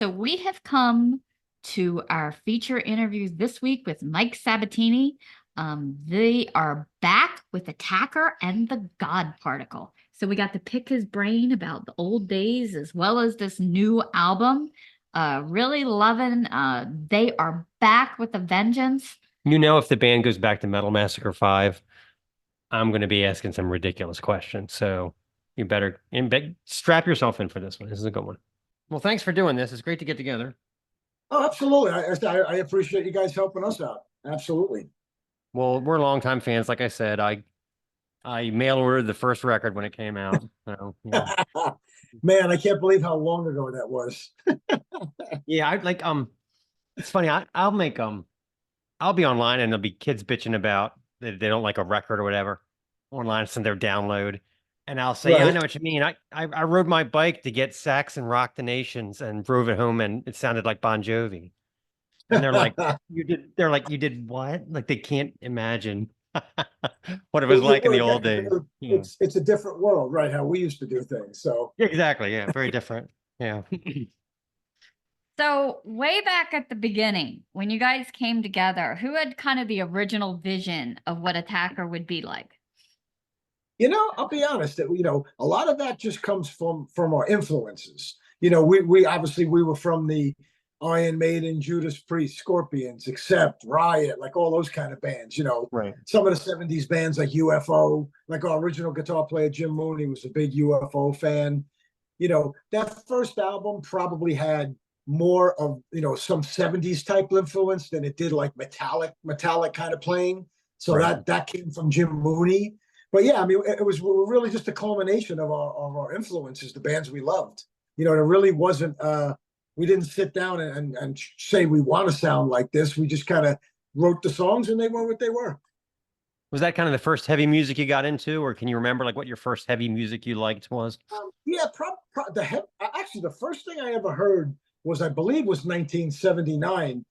So we have come to our feature interviews this week with Mike Sabatini. They are back with Attacker and the God Particle. So we got to pick his brain about the old days as well as this new album. Really loving. They are back with a vengeance. You know, if the band goes back to Metal Massacre 5, I'm going to be asking some ridiculous questions. So you better strap yourself in for this one. This is a good one. Well, thanks for doing this. It's great to get together. Oh, absolutely. I appreciate you guys helping us out. Absolutely. Well, we're longtime fans. Like I said, I mail ordered the first record when it came out. So, yeah. Man, I can't believe how long ago that was. Yeah, I like it's funny. I'll make I'll be online and there'll be kids bitching about that they don't like a record or whatever online, send their download. And I'll say, yeah, I Right. know what you mean. I rode my bike to get Sax and Rock the Nations and drove it home and it sounded like Bon Jovi. And they're like, you did what? Like they can't imagine what it was like in the old days. Yeah. It's a different world, right? How we used to do things. So Exactly. Yeah, very different. Yeah. So way back at the beginning, when you guys came together, who had kind of the original vision of what Attacker would be like? I'll be honest that a lot of that just comes from our influences. We obviously we were from the Iron Maiden, Judas Priest, Scorpions, Accept, Riot, like all those kind of bands. Right. Some of the '70s bands like UFO, like our original guitar player Jim Mooney was a big UFO fan. That first album probably had more of some '70s type influence than it did like metallic kind of playing. So Right. that came from Jim Mooney. But yeah, I mean, it was really just a culmination of our influences, the bands we loved. It really wasn't. We didn't sit down and say we want to sound like this. We just kind of wrote the songs, and they were what they were. Was that kind of the first heavy music you got into, or can you remember like what your first heavy music you liked was? Yeah, actually the first thing I ever heard was, I believe, was 1979,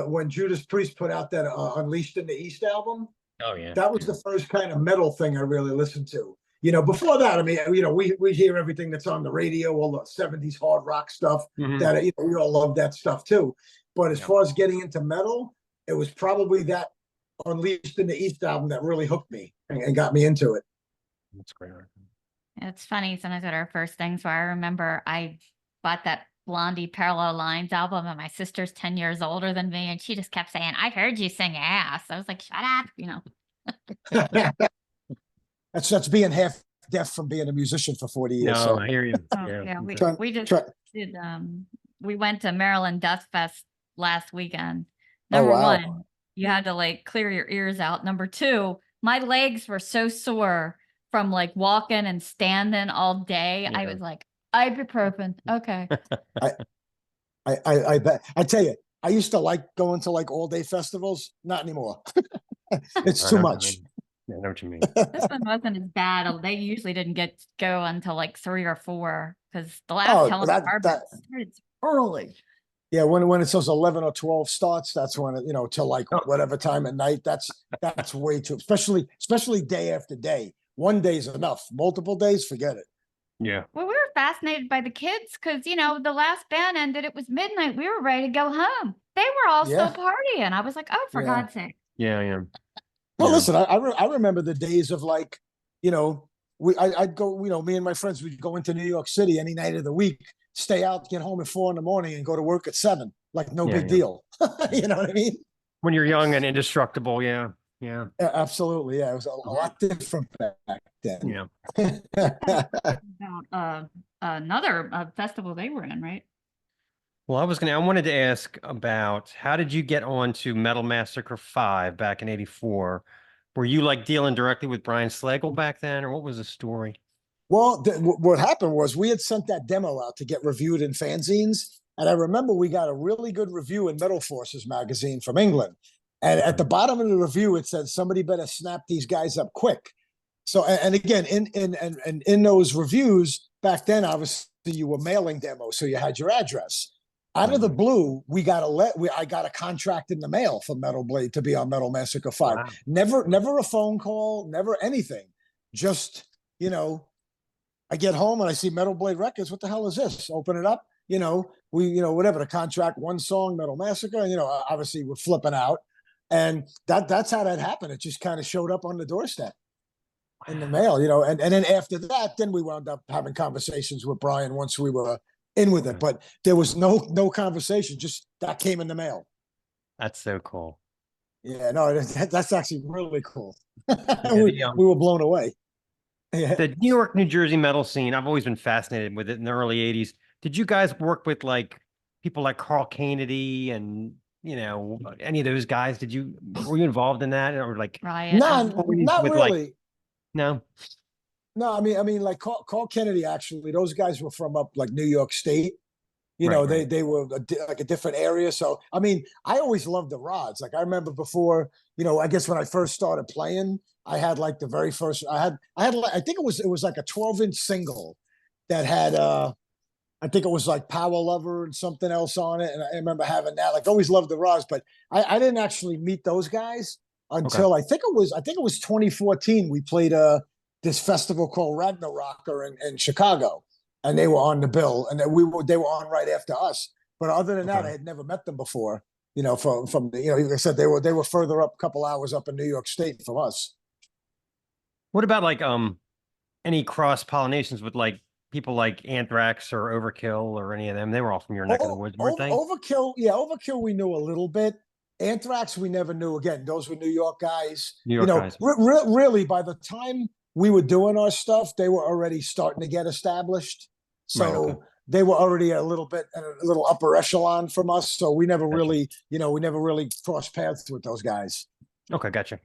when Judas Priest put out that Unleashed in the East album. Oh yeah. That was the first kind of metal thing I really listened to. Before that, I mean, we hear everything that's on the radio, all the '70s hard rock stuff. Mhm. That we all love that stuff too. But as far as getting into metal, it was probably that Unleashed in the East album that really hooked me and got me into it. That's great. It's funny, sometimes at our first thing. So I remember I bought that Blondie Parallel Lines album, and my sister's 10 years older than me, and she just kept saying, I heard you sing ass. I was like, shut up. That's being half deaf from being a musician for 40 years. No, So I hear you. Oh, Yeah. yeah, Try- we just try- did we went to Maryland Death Fest last weekend. Oh, Number wow. one, you had to like clear your ears out. Number two, my legs were so sore from like walking and standing all day. I Yeah. was like, ibuprofen. Okay. I bet. I tell you, I used to like going to like all day festivals. Not anymore. It's I too know what much. you mean. I know what you mean. This one wasn't as bad. They usually didn't go until like 3 or 4 because the last Oh, Helen Harbor started early. Yeah, when it's those 11 or 12 starts, that's when till like Oh. whatever time at night. That's way too, especially day after day. One day's enough. Multiple days, forget it. Yeah. Well, we were fascinated by the kids because, the last band ended. It was midnight. We were ready to go home. They were all Yeah. still partying. I was like, oh, for Yeah. God's sake. Yeah, yeah. Well, Yeah. listen, I remember the days of like, I'd go, me and my friends would go into New York City any night of the week, stay out, get home at 4 a.m, and go to work at 7. Like no Yeah, big yeah. deal. You know what I mean? When you're young and indestructible, yeah. Yeah. Yeah, absolutely. Yeah, it was a lot different back then. Yeah. About another festival they were in, right? Well, I wanted to ask about how did you get on to Metal Massacre 5 back in '84? Were you like dealing directly with Brian Slagle back then, or what was the story? Well, what happened was we had sent that demo out to get reviewed in fanzines. And I remember we got a really good review in Metal Forces magazine from England. And at the bottom of the review, it said, somebody better snap these guys up quick. So, and again, in those reviews back then, obviously you were mailing demos, so you had your address. Out of the blue, I got a contract in the mail from Metal Blade to be on Metal Massacre 5. Wow. Never a phone call, never anything. Just, I get home and I see Metal Blade Records. What the hell is this? Open it up. whatever the contract, one song, Metal Massacre, and obviously we're flipping out. And that's how that happened. It just kind of showed up on the doorstep in the mail, and then after that, then we wound up having conversations with Brian once we were in with it. But there was no conversation, just that came in the mail. That's so cool. Yeah, no, that's actually really cool. Yeah, we were blown away. Yeah. The New York, New Jersey metal scene, I've always been fascinated with it in the early 80s. Did you guys work with like people like Carl Kennedy and any of those guys? Were you involved in that, or like Riot. Not with really. Like, no? No, I mean, like Carl Kennedy, actually, those guys were from up like New York State. Right. They were like a different area. So, I mean, I always loved the rods. Like I remember before, I guess when I first started playing, I had like the very first, I think it was like a 12-inch single that had, I think it was like Power Lover and something else on it. And I remember having that, like always loved the rods, but I didn't actually meet those guys until I think it was 2014. We played this festival called Ragnarocker in Chicago, and they were on the bill, and they were on right after us. But other than that, I had never met them before. From like I said, they were further up, a couple hours up in New York State from us. What about like any cross pollinations with like people like Anthrax or Overkill or any of them? They were all from your neck of the woods, weren't they? Overkill, yeah, Overkill we knew a little bit. Anthrax we never knew. Again, those were New York guys. New York guys. Really, by the time we were doing our stuff, they were already starting to get established. So they were already a little upper echelon from us. So we never really crossed paths with those guys. Okay, gotcha.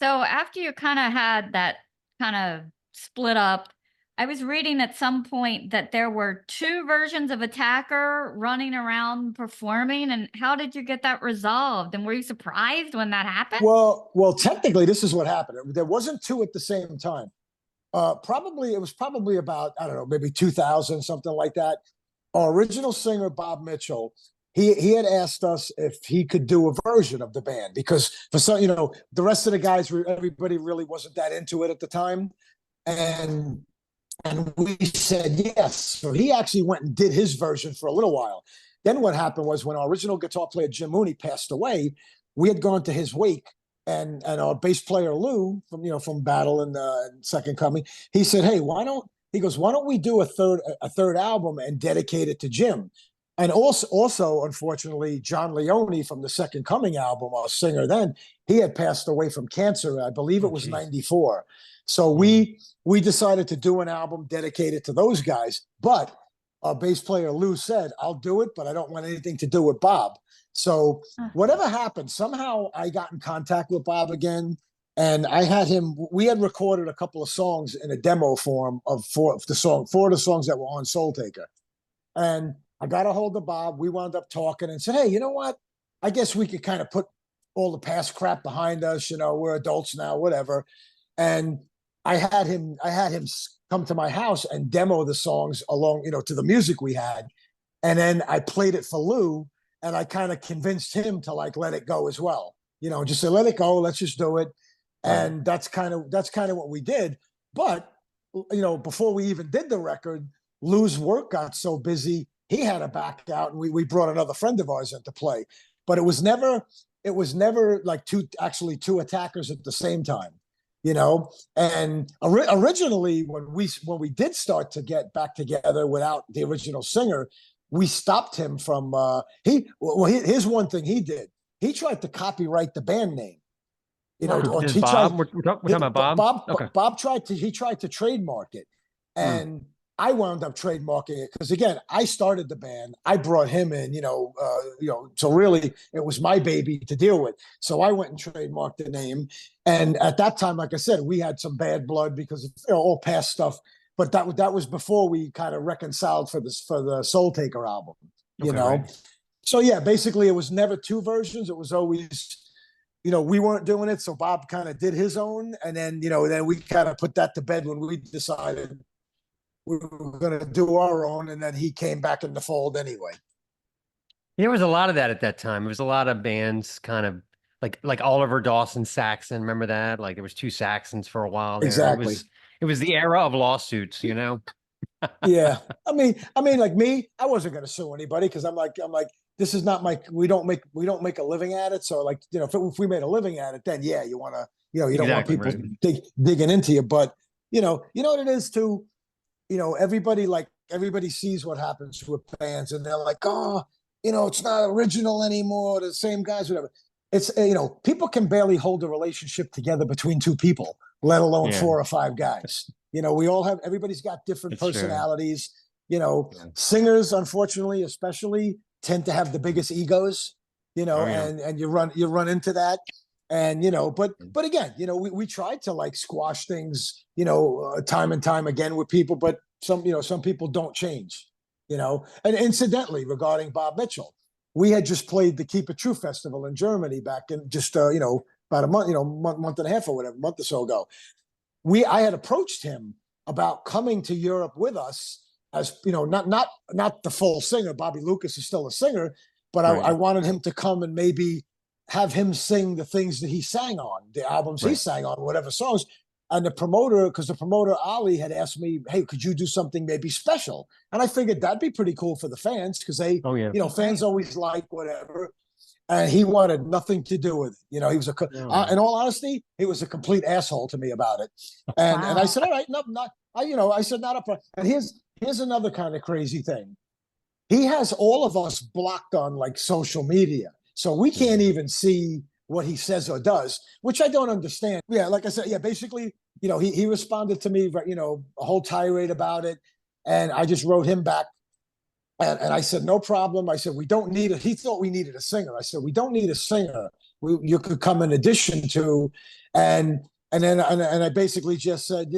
So after you kind of had that kind of split up, I was reading at some point that there were two versions of Attacker running around performing. And how did you get that resolved? And were you surprised when that happened? Well, technically, this is what happened. There wasn't two at the same time. It was probably about, I don't know, maybe 2000, something like that. Our original singer, Bob Mitchell, he had asked us if he could do a version of the band, because for some, the rest of the guys, everybody really wasn't that into it at the time. And we said yes. So he actually went and did his version for a little while. Then what happened was, when our original guitar player, Jim Mooney, passed away, we had gone to his wake, and our bass player, Lou, from Battle and Second Coming, he said, hey, why don't we do a third album and dedicate it to Jim? And also, unfortunately, John Leone from the Second Coming album, our singer then, he had passed away from cancer. I believe it was 94. So we decided to do an album dedicated to those guys. But our bass player, Lou, said, I'll do it, but I don't want anything to do with Bob. So whatever happened, somehow I got in contact with Bob again. And we had recorded a couple of songs in a demo form four of the songs that were on Soul Taker. And I got a hold of Bob. We wound up talking and said, hey, you know what? I guess we could kind of put all the past crap behind us. We're adults now, whatever. And I had him come to my house and demo the songs along, to the music we had. And then I played it for Lou, and I kind of convinced him to like let it go as well. Just say, let it go, let's just do it. And that's kind of what we did. But before we even did the record, Lou's work got so busy, he had to back out, and we brought another friend of ours in to play. But it was never like two Attackers at the same time. And originally when we did start to get back together without the original singer, we stopped him from here's one thing he did. He tried to copyright the band name. We're talking about Bob. Bob tried to trademark it, and I wound up trademarking it because, again, I started the band. I brought him in, so really it was my baby to deal with. So I went and trademarked the name. And at that time, like I said, we had some bad blood because of all past stuff. But that was before we kind of reconciled for the Soul Taker album, Right. So yeah, basically it was never two versions. It was always, we weren't doing it. So Bob kind of did his own. And then, then we kind of put that to bed when we decided we were going to do our own, and then he came back in the fold anyway. There was a lot of that at that time. There was a lot of bands kind of like Oliver Dawson Saxon. Remember that? Like there was two Saxons for a while there. Exactly. It was the era of lawsuits, Yeah. I mean, like me, I wasn't going to sue anybody because I'm like, this is not my, we don't make a living at it. So like, if we made a living at it, then yeah, you want to, you don't want Exactly people right. digging into you. But, you know what it is too? Everybody sees what happens with fans and they're like, oh, it's not original anymore. The same guys, whatever. It's, people can barely hold a relationship together between two people, let alone Yeah, 4 or 5 guys. Everybody's got different it's true. personalities. Yeah. Singers, unfortunately, especially tend to have the biggest egos, Oh yeah. and you run into that. And but again, we tried to like squash things, time and time again with people, but some people don't change. And incidentally, regarding Bob Mitchell, we had just played the Keep It True festival in Germany back in just about a month, month and a half or whatever, month or so ago. I had approached him about coming to Europe with us as not the full singer. Bobby Lucas is still a singer, but I Right. wanted him to come and maybe have him sing the things that he sang on, the albums he Right. sang on, whatever songs. And because the promoter Ali had asked me, hey, could you do something maybe special? And I figured that'd be pretty cool for the fans because Oh yeah. fans always like whatever. And he wanted nothing to do with it. He was No. in all honesty, he was a complete asshole to me about it. And I Wow. said, all right, no, not, I said, not up. And here's another kind of crazy thing. He has all of us blocked on like social media. So we can't even see what he says or does, which I don't understand. Yeah, like I said, yeah, basically, he responded to me, a whole tirade about it. And I just wrote him back. And I said, no problem. I said, we don't need it. He thought we needed a singer. I said, we don't need a singer. You could come in addition to, and I basically just said,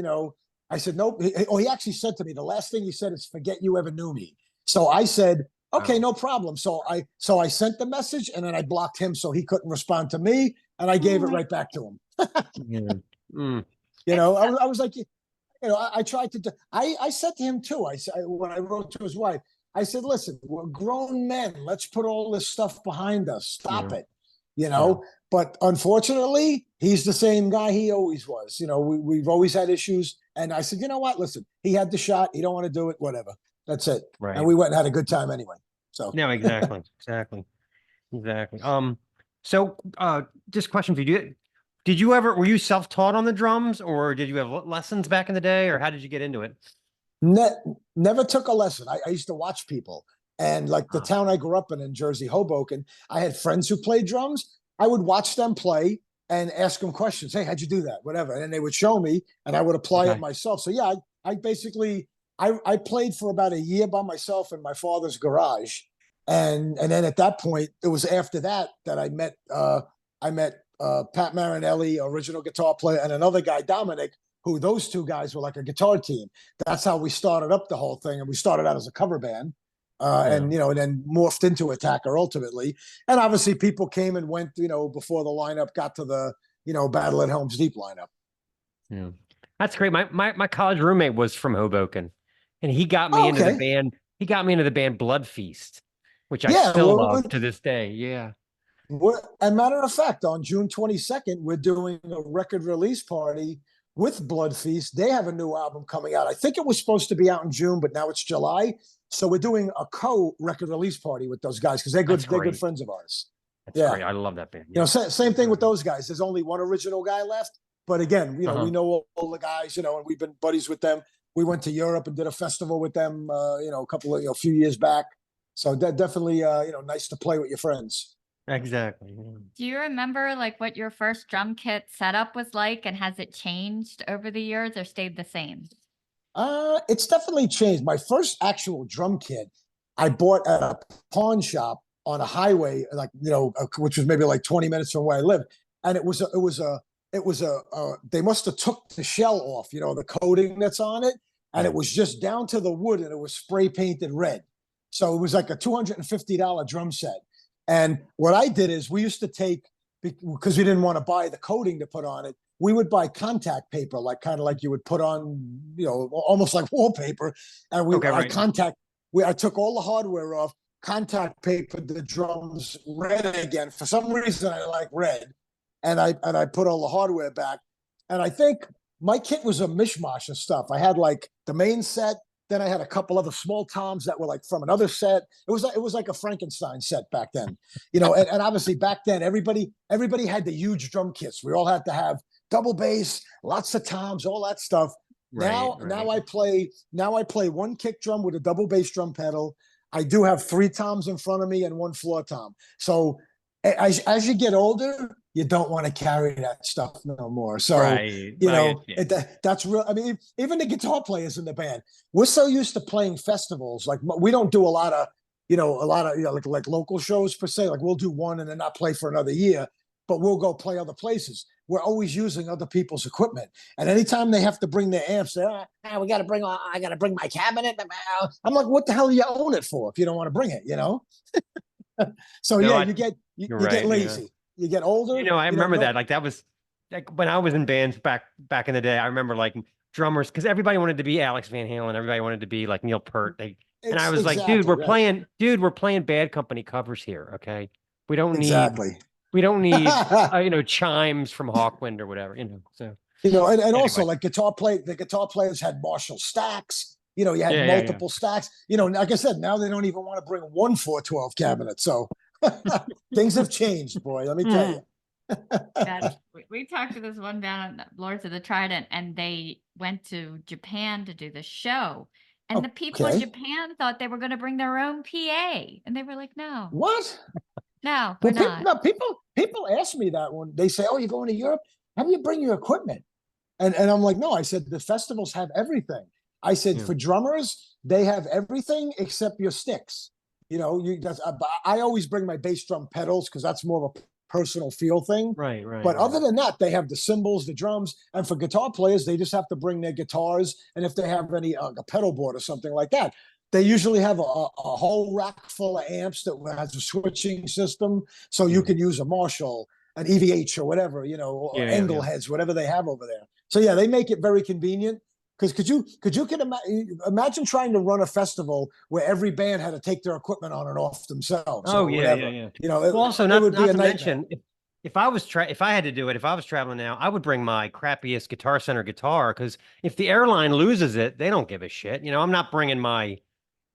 I said, nope. He actually said to me, the last thing he said is, forget you ever knew me. So I said, okay, Wow. no problem. So I sent the message and then I blocked him so he couldn't respond to me. And I gave it right back to him. Yeah. Mm. I was like, I tried to, I said to him too, when I wrote to his wife, I said, listen, we're grown men. Let's put all this stuff behind us. Stop Yeah. it. Yeah. But unfortunately, he's the same guy he always was. We've always had issues. And I said, you know what? Listen, he had the shot. He don't want to do it. Whatever. That's it. And Right. we went and had a good time anyway. So No, exactly. Exactly. Exactly. So just a question for you. Did you ever, were you self-taught on the drums or did you have lessons back in the day or how did you get into it? ne- never took a lesson. I used to watch people. And like the Oh, town I grew up in Jersey, Hoboken, I had friends who played drums. I would watch them play and ask them questions. Hey, how'd you do that? Whatever. And then they would show me and I would apply it okay. myself. So yeah, I basically I played for about a year by myself in my father's garage. And then at that point, it was after that that I met Pat Marinelli, original guitar player, and another guy, Dominic, who those two guys were like a guitar team. That's how we started up the whole thing. And we started out as a cover band. Yeah. And then morphed into Attacker ultimately. And obviously people came and went, before the lineup got to the, Battle at Helm's Deep lineup. Yeah. That's great. My college roommate was from Hoboken and he got me Oh, into the okay. band. He got me into the band Blood Feast, which I Yeah. still love to this day. Yeah. As a matter of fact, on June 22nd, we're doing a record release party with Blood Feast. They have a new album coming out. I think it was supposed to be out in June, but now it's July. So we're doing a co-record release party with those guys because they're good. That's They're good great. friends of ours. That's Yeah. great. I love that band. Yeah. Same thing with those guys. There's only one original guy left. But again, we Uh-huh. know all the guys, and we've been buddies with them. We went to Europe and did a festival with them, a few years back. So definitely, nice to play with your friends. Exactly. Yeah. Do you remember like what your first drum kit setup was like and has it changed over the years or stayed the same? It's definitely changed. My first actual drum kit I bought at a pawn shop on a highway, like which was maybe like 20 minutes from where I live, and they must have took the shell off, the coating that's on it, and Yeah. it was just down to the wood, and it was spray painted red. So it was like a $250 drum set. And what I did is we used to take, because we didn't want to buy the coating to put on it, we would buy contact paper, like kind of like you would put on, almost like wallpaper. And Okay. Right. I took all the hardware off, contact paper the drums red again. For some reason, I like red, and I put all the hardware back. And I think my kit was a mishmash of stuff. I had like the main set, Then I had a couple other small toms that were like from another set. It was like a Frankenstein set back then, and obviously back then everybody had the huge drum kits. We all had to have double bass, lots of toms, all that stuff. Right, Now right. I play one kick drum with a double bass drum pedal. I do have 3 toms in front of me and 1 floor tom. So as you get older, you don't want to carry that stuff no more. So, Right. I understand. that's real. I mean, even the guitar players in the band, we're so used to playing festivals. Like we don't do a lot of, like local shows per se. Like we'll do one and then not play for another year, but we'll go play other places. We're always using other people's equipment. And anytime they have to bring their amps, we got to I got to bring my cabinet. I'm like, what the hell do you own it for if you don't want to bring it, So No, yeah, I, you you're get right. Yeah. lazy. You get older. I You don't remember know. that. Like that was like when I was in bands back in the day. I remember like drummers because everybody wanted to be Alex Van Halen. Everybody wanted to be like Neil Peart. And I was like, Exactly right. dude, we're playing Bad Company covers here. Okay, we don't need Exactly. we don't need chimes from Hawkwind or whatever. So And also anyway, like the guitar players had Marshall stacks. You had yeah. multiple stacks. Like I said, now they don't even want to bring one 412 cabinet. So things have changed, boy. Let me tell you. We talked to this one down at Lords of the Trident, and they went to Japan to do the show. And the people in Okay. Japan thought they were going to bring their own PA. And they were like, no, What? no, we're Well, not. people ask me that when they say, "Oh, you're going to Europe? How do you bring your equipment?" And I'm like, no. I said the festivals have everything. I said Yeah. for drummers, they have everything except your sticks. I always bring my bass drum pedals because that's more of a personal feel thing. Right. But other than that, they have the cymbals, the drums, and for guitar players, they just have to bring their guitars. And if they have any a pedal board or something like that, they usually have a whole rack full of amps that has a switching system, so you Mhm. can use a Marshall, an EVH, or whatever, or Yeah. angle heads, whatever they have over there. So yeah, they make it very convenient. Because imagine trying to run a festival where every band had to take their equipment on and off themselves Oh or yeah, whatever? yeah. You know, it, Well, also it would be not a to nightmare. mention if I had to do it, if I was traveling now, I would bring my crappiest Guitar Center guitar because if the airline loses it, they don't give a shit. I'm not bringing my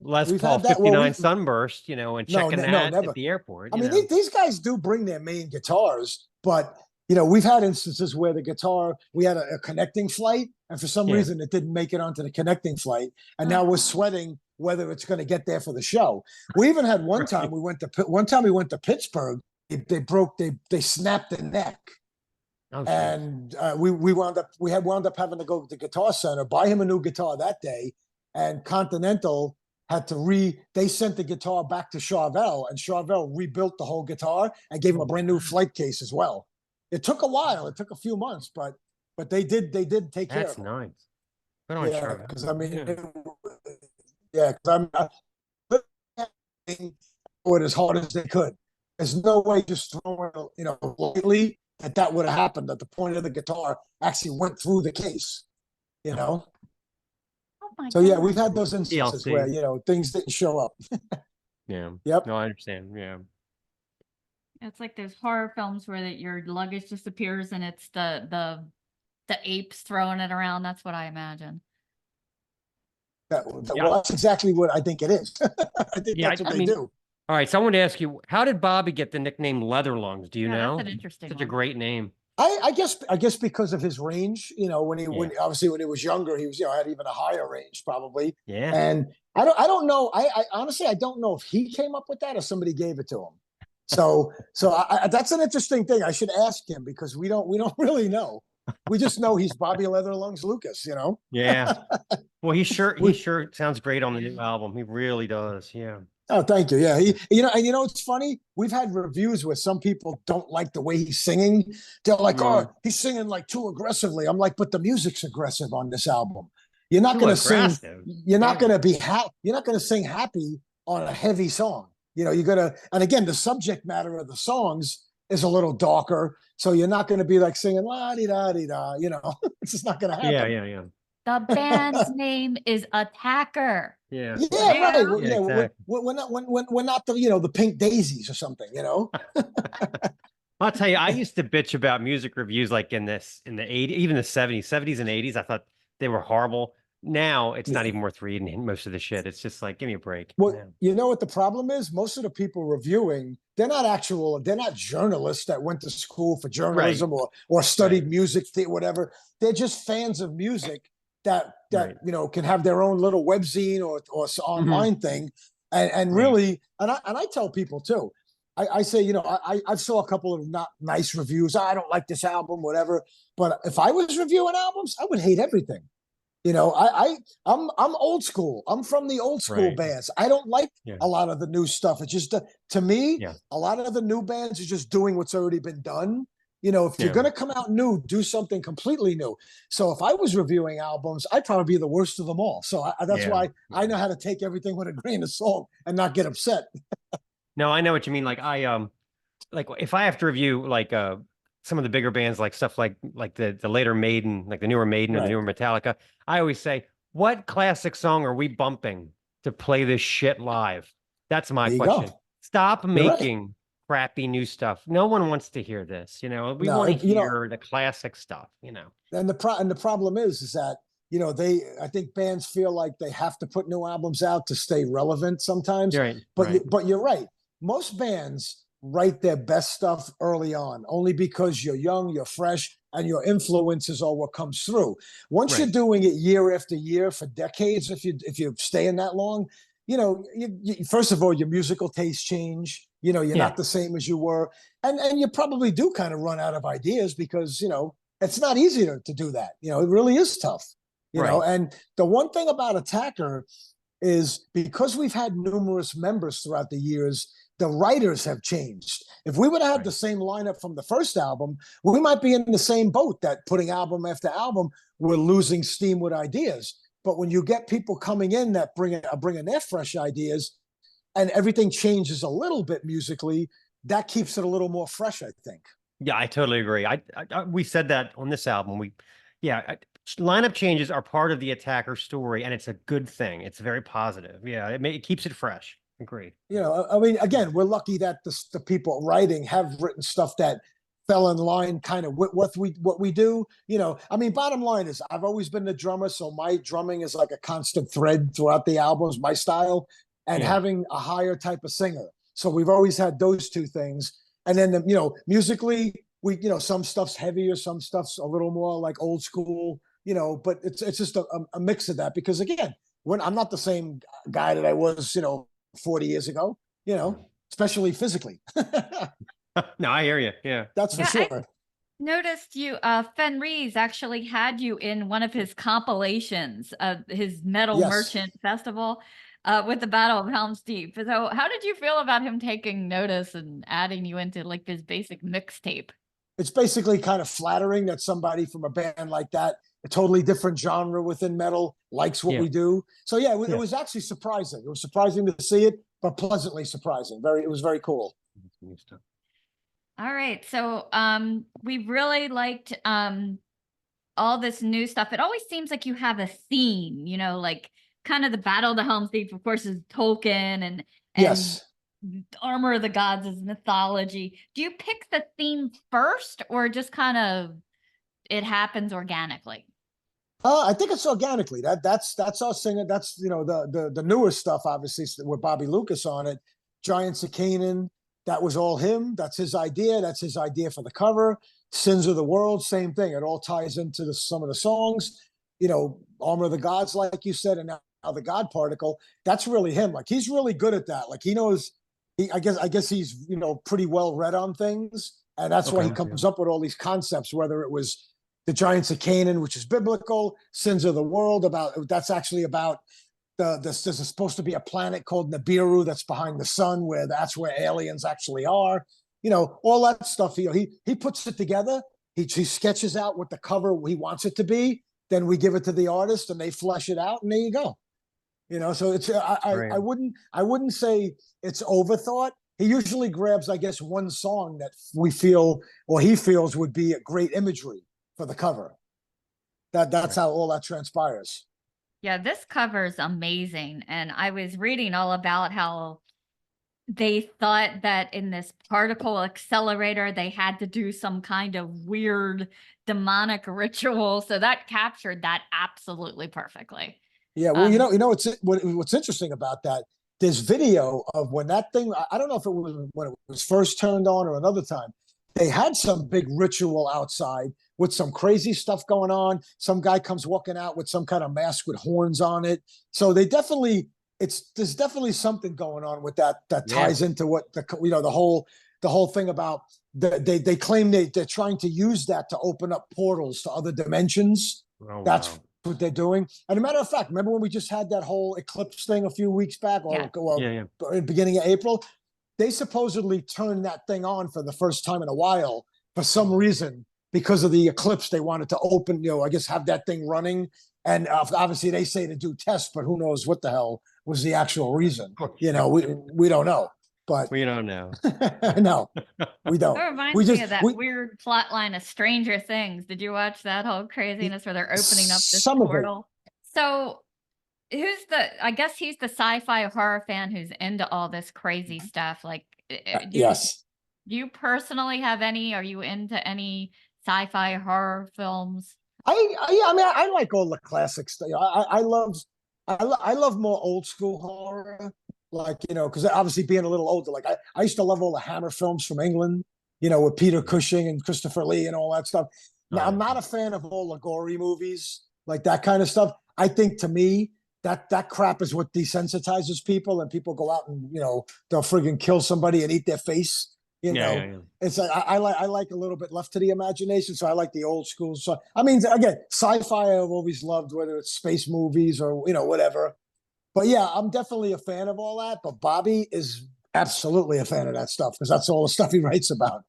Les We've Paul had that. Well, 59 Sunburst, and checking no, that at never. the airport, I mean, these guys do bring their main guitars, but we've had instances where we had a connecting flight, and for some Yeah. reason it didn't make it onto the connecting flight, and now we're sweating whether it's going to get there for the show. We even had one time Right. we went to Pittsburgh. They snapped the neck, Oh, jeez. and we wound up having to go to the Guitar Center, buy him a new guitar that day, and Continental had to they sent the guitar back to Charvel, and Charvel rebuilt the whole guitar and gave him Oh, a brand new flight case as well. It took a while. It took a few months, but they did take care that's of it. nice. Good on Yeah, Charlotte. because I mean, Yeah. yeah, because I'm it as hard as they could. There's no way just throwing, lightly that would have happened. That the point of the guitar actually went through the case, you know. Oh my So yeah, God. we've had those instances where DLC. things didn't show up. Yeah. Yep. No, I understand. Yeah. It's like those horror films where your luggage disappears and it's the apes throwing it around. That's what I imagine. Yeah. Well, that's exactly what I think it is. I think Yeah. that's what I they mean, do. all right. So I wanted to ask you, how did Bobby get the nickname Leather Lungs? Do you Yeah, that's know? an interesting Such a one. great name. I guess because of his range, Yeah. when he was younger, he was, had even a higher range probably. Yeah. And I don't know. I honestly, I don't know if he came up with that or somebody gave it to him. So that's an interesting thing. I should ask him because we don't really know. We just know he's Bobby Leather Lungs Lucas, Yeah. Well, he we, sure sounds great on the new album. He really does. Yeah. Oh, thank you. Yeah, it's funny. We've had reviews where some people don't like the way he's singing. They're like, Mm. "Oh, he's singing like too aggressively." I'm like, "But the music's aggressive on this album. You're not Too going to sing. aggressive. You're not Yeah. going to be You're not going to sing happy on a heavy song. You're gonna. And again, the subject matter of the songs is a little darker, so you're not going to be like singing la di da di da. It's just not going to Yeah. happen. Yeah. The band's name is Attacker. Yeah. Yeah, right. Yeah. Yeah, Exactly. we're not the Pink Daisies or something. I'll tell you, I used to bitch about music reviews like in the 80s, even the 70s and 80s. I thought they were horrible. now it's not Yeah. even worth reading most of the shit. It's just like, give me a break. Well, Yeah. you know what the problem is? Most of the people reviewing, they're not journalists that went to school for Right. journalism or studied Right. music, whatever. They're just fans of music that Right. can have their own little webzine or Mhm. online thing, and Right. really, and I tell people too. I say, I saw a couple of not nice reviews. I don't like this album, whatever. But if I was reviewing albums, I would hate everything. I'm old school. I'm from the old school Right. bands. I don't like Yeah. a lot of the new stuff. It's just to me, Yeah. a lot of the new bands are just doing what's already been done. If you're Yeah. gonna come out new, do something completely new. So if I was reviewing albums, I'd probably be the worst of them all. So that's Yeah. why I know how to take everything with a grain of salt and not get upset. No, I know what you mean. Like if I have to review some of the bigger bands, like stuff like the later Maiden, like the newer Maiden or the Right. newer Metallica, I always say, what classic song are we bumping to play this shit live? That's my There you question. go. Stop You're right. making crappy new stuff. No one wants to hear this. We No, want to hear the classic stuff. and the problem is that I think bands feel like they have to put new albums out to stay relevant sometimes. Right, But right. but you're right. Most bands write their best stuff early on, only because you're young, you're fresh, and your influences are what comes through. Once you're Right. doing it year after year for decades, if you're staying that long, first of all, your musical tastes change. You're Yeah. not the same as you were, and you probably do kind of run out of ideas because it's not easy to do that. It really is tough. Right. And the one thing about Attacker is because we've had numerous members throughout the years, the writers have changed. If we would have had Right. the same lineup from the first album, we might be in the same boat that putting album after album, we're losing steam with ideas. But when you get people coming in that bringing their fresh ideas, and everything changes a little bit musically, that keeps it a little more fresh, I think. Yeah, I totally agree. We said that on this album. Lineup changes are part of the Attacker story, and it's a good thing. It's very positive. Yeah, it keeps it fresh. Agreed. I mean, again, we're lucky that the people writing have written stuff that fell in line kind of with what we do. I mean, bottom line is I've always been the drummer, so my drumming is like a constant thread throughout the albums, my style, and Yeah. having a higher type of singer. So we've always had those two things. And then musically, some stuff's heavier, some stuff's a little more like old school, but it's just a mix of that because again, I'm not the same guy that I was, 40 years ago, especially physically. No, I hear you. Yeah. That's for Yeah, I sure. noticed you, Fenriz actually had you in one of his compilations of his Metal Yes. Merchant Festival with the Battle of Helm's Deep. So how did you feel about him taking notice and adding you into like this basic mixtape? It's basically kind of flattering that somebody from a band like that, a totally different genre within metal, likes what Yeah. we do. So yeah, it Yeah. was actually surprising. It was surprising to see it, but pleasantly surprising. It was very cool. New stuff. All right. So we really liked all this new stuff. It always seems like you have a theme, like kind of the Battle of the Helm's Deep, of course, is Tolkien and Yes. Armor of the Gods is mythology. Do you pick the theme first or just kind of it happens organically? I think it's organically. That's our singer. That's the newer stuff, obviously, with Bobby Lucas on it. Giants of Canaan. That was all him. That's his idea. That's his idea for the cover. Sins of the World, same thing. It all ties into some of the songs. Armor of the Gods, like you said, and now the God Particle. That's really him. Like he's really good at that. Like he knows. I guess he's pretty well read on things, and that's why he Okay. comes up with all these concepts. Whether it was the Giants of Canaan, which is biblical, Sins of the World, that's actually about there's supposed to be a planet called Nibiru that's behind the sun, that's where aliens actually are. All that stuff. He puts it together. He sketches out what the cover he wants it to be. Then we give it to the artist, and they flesh it out, and there you go. So it's I wouldn't say it's overthought. He usually grabs, I guess, one song that we feel or he feels would be a great imagery for the cover. That's how all that transpires. Yeah, this cover is amazing. And I was reading all about how they thought that in this particle accelerator, they had to do some kind of weird demonic ritual. So that captured that absolutely perfectly. Yeah, well, what's interesting about that. There's video of when that thing. I don't know if it was when it was first turned on or another time. They had some big ritual outside with some crazy stuff going on. Some guy comes walking out with some kind of mask with horns on it. So they definitely, there's definitely something going on with that ties into what the whole thing about they claim they're trying to use that to open up portals to other dimensions. Oh, That's wow. what they're doing. And a matter of fact, remember when we just had that whole eclipse thing a few weeks back, or Yeah. in the beginning of April? They supposedly turned that thing on for the first time in a while for some reason because of the eclipse. They wanted to open, I guess have that thing running. And obviously they say to do tests, but who knows what the hell was the actual reason? We don't know. But We don't know. no, we don't. That reminds We me just of that weird plot line of Stranger Things. Did you watch that whole craziness where they're opening up this some of it. portal? So I guess he's the sci-fi horror fan who's into all this crazy stuff. Like, Yes. do you personally have any? Are you into any sci-fi horror films? I like all the classics. I love more old school horror, like because obviously being a little older, like I used to love all the Hammer films from England, with Peter Cushing and Christopher Lee and all that stuff. Now I'm not a fan of all the gory movies, like that kind of stuff. I think to me that crap is what desensitizes people, and people go out and they'll friggin' kill somebody and eat their face. It's like I like a little bit left to the imagination, so I like the old school. So I mean, again, sci-fi I've always loved, whether it's space movies or whatever. But yeah, I'm definitely a fan of all that. But Bobby is absolutely a fan of that stuff because that's all the stuff he writes about.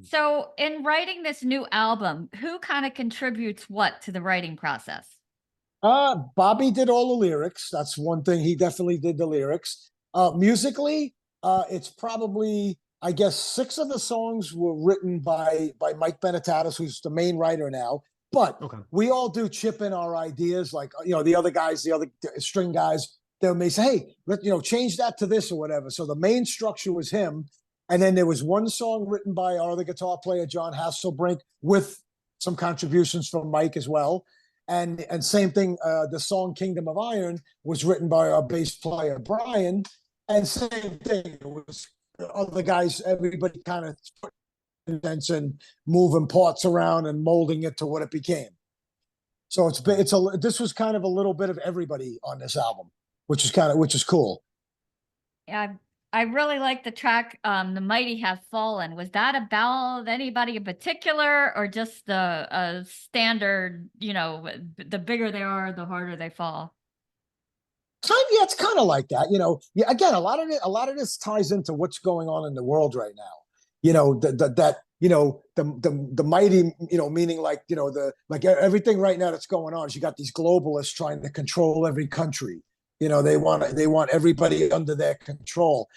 So, in writing this new album, who kind of contributes what to the writing process? Bobby did all the lyrics. That's one thing. He definitely did the lyrics. Musically, it's probably, I guess, 6 of the songs were written by Mike Benetatis, who's the main writer now. But we all do chip in our ideas, like the other guys, the other string guys. They may say, "Hey, change that to this or whatever." So the main structure was him, and then there was one song written by our other guitar player, John Hasselbrink, with some contributions from Mike as well. And same thing, the song "Kingdom of Iron" was written by our bass player Brian, and same thing, it was other guys, everybody kind of and moving parts around and molding it to what it became. So this was kind of a little bit of everybody on this album, which is cool. Yeah, I really like the track, "The Mighty Have Fallen." Was that about anybody in particular, or just the standard? The bigger they are, the harder they fall. Yeah, it's kind of like that. Yeah, again, a lot of this ties into what's going on in the world right now. The mighty, meaning like everything right now that's going on is you got these globalists trying to control every country. They want everybody under their control,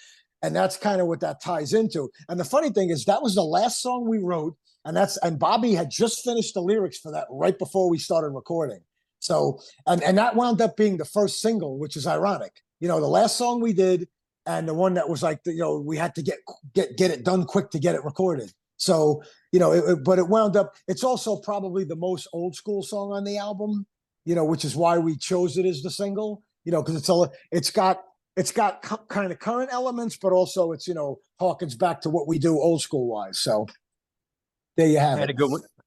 and that's kind of what that ties into. And the funny thing is that was the last song we wrote, and Bobby had just finished the lyrics for that right before we started recording. So and that wound up being the first single, which is ironic. The last song we did, and the one that was like we had to get it done quick to get it recorded. So but it wound up. It's also probably the most old school song on the album. Which is why we chose it as the single. Because it's got kind of current elements, but also it's harkens back to what we do old school wise. So there you have it.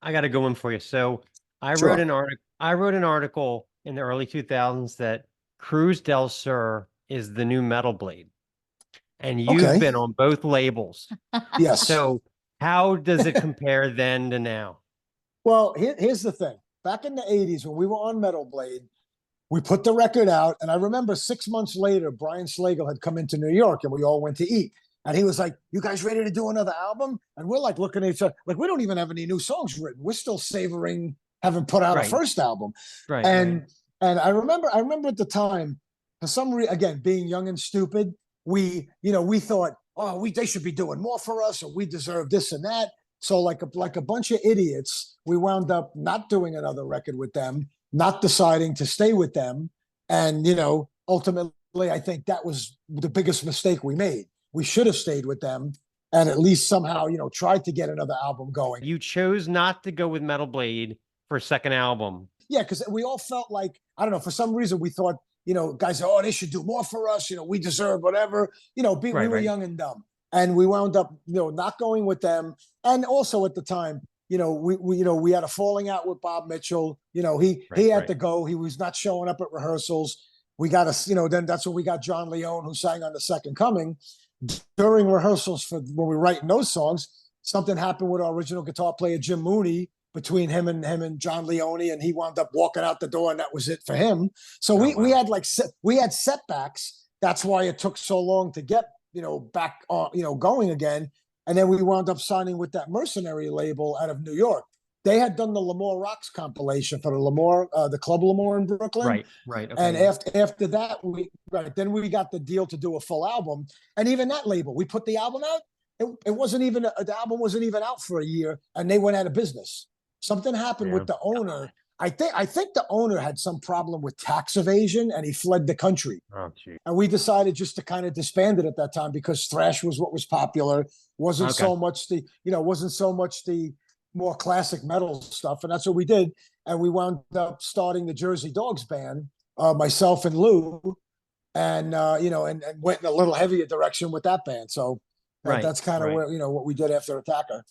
I got a good one for you. So I Sure. wrote an article in the early 2000s that Cruz del Sur is the new Metal Blade, and you've been on both labels. Yes. So how does it compare then to now? Well, here's the thing. Back in the 80s, when we were on Metal Blade, we put the record out, and I remember 6 months later, Brian Slagle had come into New York, and we all went to eat. And he was like, "You guys ready to do another album?" And we're like looking at each other, like we don't even have any new songs written. We're still savoring having put out a first album. Right. And I remember at the time, for some reason, again, being young and stupid, we thought, oh, they should be doing more for us, or we deserve this and that. So like a bunch of idiots, we wound up not doing another record with them, not deciding to stay with them, and ultimately I think that was the biggest mistake we made. We should have stayed with them and at least somehow, tried to get another album going. You chose not to go with Metal Blade for a second album. Yeah, because we all felt like, I don't know, for some reason we thought, guys, they should do more for us. We deserve whatever. We were young and dumb, and we wound up, not going with them. And also at the time, we had a falling out with Bob Mitchell. He had to go. He was not showing up at rehearsals. We got then that's when we got John Leone, who sang on The Second Coming. During rehearsals for when we were writing those songs, something happened with our original guitar player, Jim Mooney, between him and John Leone, and he wound up walking out the door, and that was it for him. So we had setbacks. That's why it took so long to get back on going again. And then we wound up signing with that Mercenary label out of New York. They had done the Lemoore Rocks compilation for the Lemoore, the Club Lemoore in Brooklyn. Right. Okay. And after that, then we got the deal to do a full album. And even that label, we put the album out. It wasn't even the album wasn't even out for a year, and they went out of business. Something happened with the owner. I think the owner had some problem with tax evasion, and he fled the country. Oh, gee. And we decided just to kind of disband it at that time because thrash was what was popular. Wasn't so much the more classic metal stuff, and that's what we did. And we wound up starting the Jersey Dogs band, myself and Lou, and and went in a little heavier direction with that band. So that's kind of where what we did after Attacker.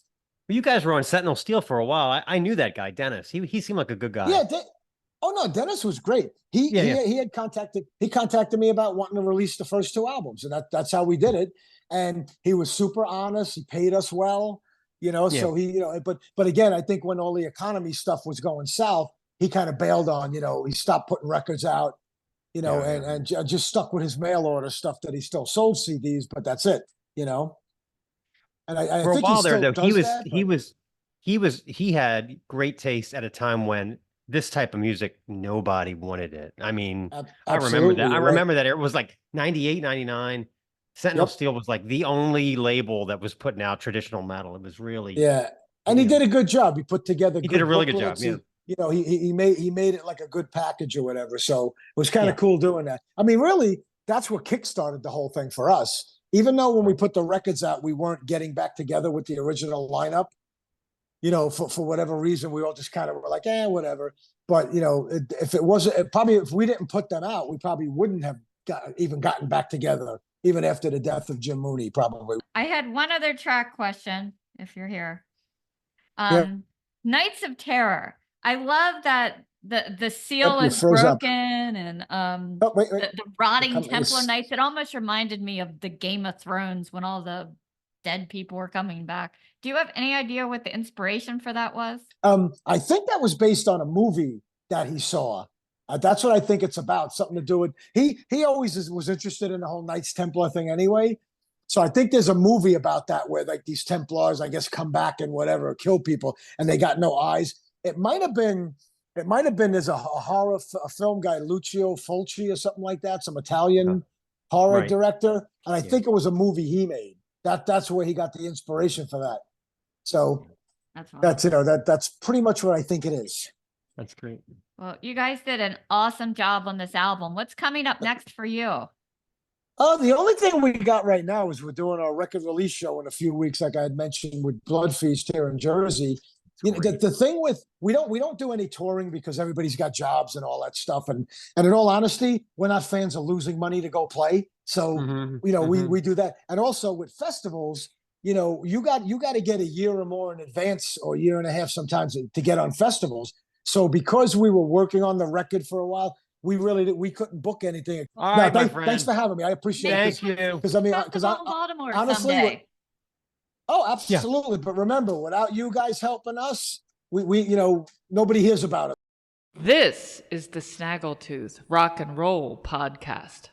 You guys were on Sentinel Steel for a while. I knew that guy, Dennis. He seemed like a good guy. Yeah. Oh no, Dennis was great. He had contacted me about wanting to release the first two albums, and that's how we did it. And he was super honest. He paid us well, So he, but again, I think when all the economy stuff was going south, he kind of bailed on. He stopped putting records out, and just stuck with his mail order stuff that he still sold CDs, but that's it, And I for think a while there, though, he had great taste at a time when this type of music, nobody wanted it. I mean, I remember that. I remember that it was like 98, 99. Sentinel Steel was like the only label that was putting out traditional metal. It was really and he did a good job. He put together. He did a really good job. Yeah, he made it like a good package or whatever. So it was kind of cool doing that. I mean, really, that's what kickstarted the whole thing for us. Even though when we put the records out, we weren't getting back together with the original lineup, for whatever reason, we all just kind of were like, whatever. But, if we didn't put them out, we probably wouldn't have gotten back together, even after the death of Jim Mooney, probably. I had one other track question, if you're here. Nights of Terror. I love that the seal is broken and the rotting Templar Knights. It almost reminded me of the Game of Thrones when all the dead people were coming back. Do you have any idea what the inspiration for that was? I think that was based on a movie that he saw. That's what I think it's about. Something to do with he always was interested in the whole Knights Templar thing anyway. So I think there's a movie about that where like these Templars, I guess, come back and whatever, kill people, and they got no eyes. It might have been there's a horror film guy, Lucio Fulci or something like that, some Italian horror director, and I think it was a movie he made. That's where he got the inspiration for that. So that's pretty much what I think it is. That's great. Well, you guys did an awesome job on this album. What's coming up next for you? The only thing we got right now is we're doing our record release show in a few weeks, like I had mentioned with Blood Feast here in Jersey. The thing with we don't do any touring because everybody's got jobs and all that stuff. And in all honesty, we're not fans of losing money to go play. So we do that. And also with festivals, you got to get a year or more in advance, or a year and a half sometimes, to get on festivals. So because we were working on the record for a while, we couldn't book anything. All right, thanks for having me. I appreciate it. Thank you. Because Baltimore honestly, someday. Absolutely. But remember, without you guys helping us, we nobody hears about it. This is the Snaggletooth Rock and Roll Podcast.